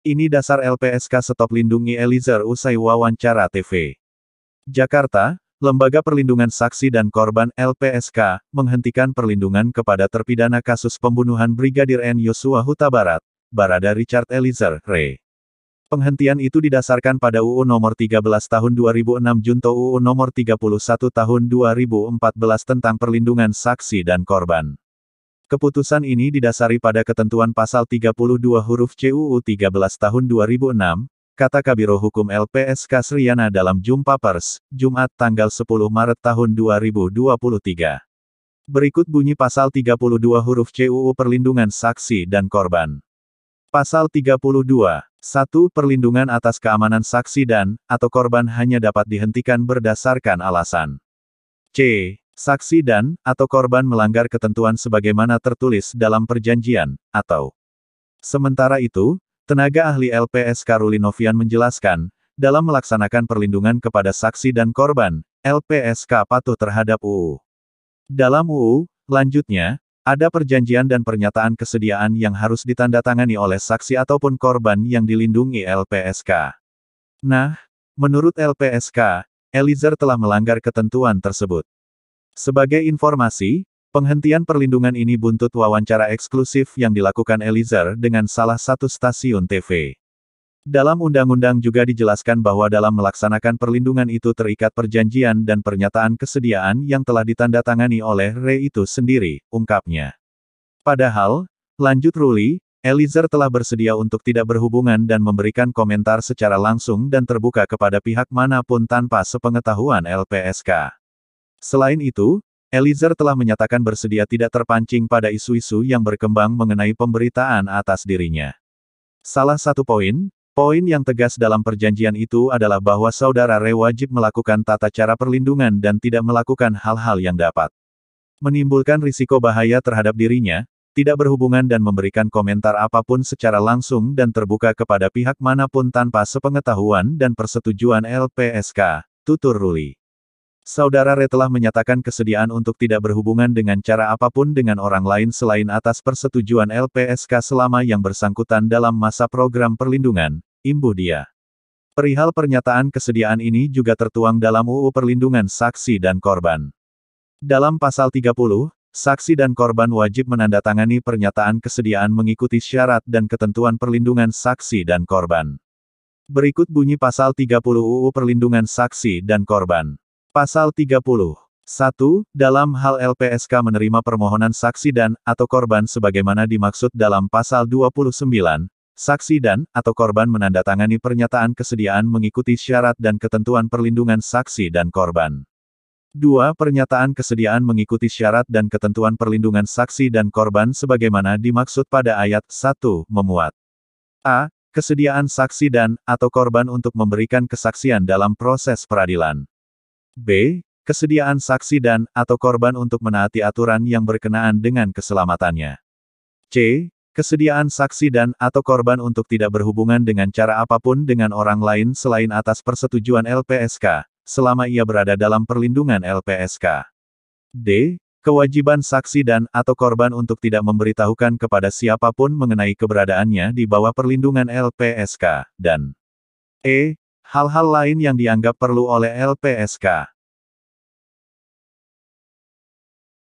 Ini dasar LPSK Stop Lindungi Eliezer usai wawancara TV. Jakarta, Lembaga Perlindungan Saksi dan Korban (LPSK) menghentikan perlindungan kepada terpidana kasus pembunuhan Brigadir N. Yosua Huta Barat, Barada Richard Eliezer, Re. Penghentian itu didasarkan pada UU Nomor 13 Tahun 2006 Junto UU Nomor 31 Tahun 2014 tentang Perlindungan Saksi dan Korban. Keputusan ini didasari pada ketentuan pasal 32 huruf C UU 13 tahun 2006, kata Kabiro Hukum LPSK Sriana dalam jumpa pers, Jumat tanggal 10 Maret tahun 2023. Berikut bunyi pasal 32 huruf C UU Perlindungan Saksi dan Korban. Pasal 32. 1. Perlindungan atas keamanan saksi dan, atau korban hanya dapat dihentikan berdasarkan alasan C. Saksi dan, atau korban melanggar ketentuan sebagaimana tertulis dalam perjanjian, atau. Sementara itu, tenaga ahli LPSK Ruli Novian menjelaskan, dalam melaksanakan perlindungan kepada saksi dan korban, LPSK patuh terhadap UU. Dalam UU, lanjutnya, ada perjanjian dan pernyataan kesediaan yang harus ditandatangani oleh saksi ataupun korban yang dilindungi LPSK. Nah, menurut LPSK, Eliezer telah melanggar ketentuan tersebut. Sebagai informasi, penghentian perlindungan ini buntut wawancara eksklusif yang dilakukan Eliezer dengan salah satu stasiun TV. Dalam undang-undang juga dijelaskan bahwa dalam melaksanakan perlindungan itu terikat perjanjian dan pernyataan kesediaan yang telah ditandatangani oleh Re itu sendiri, ungkapnya. Padahal, lanjut Ruli, Eliezer telah bersedia untuk tidak berhubungan dan memberikan komentar secara langsung dan terbuka kepada pihak manapun tanpa sepengetahuan LPSK. Selain itu, Eliezer telah menyatakan bersedia tidak terpancing pada isu-isu yang berkembang mengenai pemberitaan atas dirinya. Salah satu poin yang tegas dalam perjanjian itu adalah bahwa saudara Re wajib melakukan tata cara perlindungan dan tidak melakukan hal-hal yang dapat menimbulkan risiko bahaya terhadap dirinya, tidak berhubungan dan memberikan komentar apapun secara langsung dan terbuka kepada pihak manapun tanpa sepengetahuan dan persetujuan LPSK, tutur Ruli. Saudara Re telah menyatakan kesediaan untuk tidak berhubungan dengan cara apapun dengan orang lain selain atas persetujuan LPSK selama yang bersangkutan dalam masa program perlindungan, imbuh dia. Perihal pernyataan kesediaan ini juga tertuang dalam UU Perlindungan Saksi dan Korban. Dalam pasal 30, saksi dan korban wajib menandatangani pernyataan kesediaan mengikuti syarat dan ketentuan perlindungan saksi dan korban. Berikut bunyi pasal 30 UU Perlindungan Saksi dan Korban. Pasal 30. 1. Dalam hal LPSK menerima permohonan saksi dan, atau korban sebagaimana dimaksud dalam pasal 29, saksi dan, atau korban menandatangani pernyataan kesediaan mengikuti syarat dan ketentuan perlindungan saksi dan korban. 2. Pernyataan kesediaan mengikuti syarat dan ketentuan perlindungan saksi dan korban sebagaimana dimaksud pada ayat 1 memuat a. Kesediaan saksi dan, atau korban untuk memberikan kesaksian dalam proses peradilan. B. Kesediaan saksi dan, atau korban untuk menaati aturan yang berkenaan dengan keselamatannya. C. Kesediaan saksi dan, atau korban untuk tidak berhubungan dengan cara apapun dengan orang lain selain atas persetujuan LPSK, selama ia berada dalam perlindungan LPSK. D. Kewajiban saksi dan, atau korban untuk tidak memberitahukan kepada siapapun mengenai keberadaannya di bawah perlindungan LPSK, dan E. Hal-hal lain yang dianggap perlu oleh LPSK.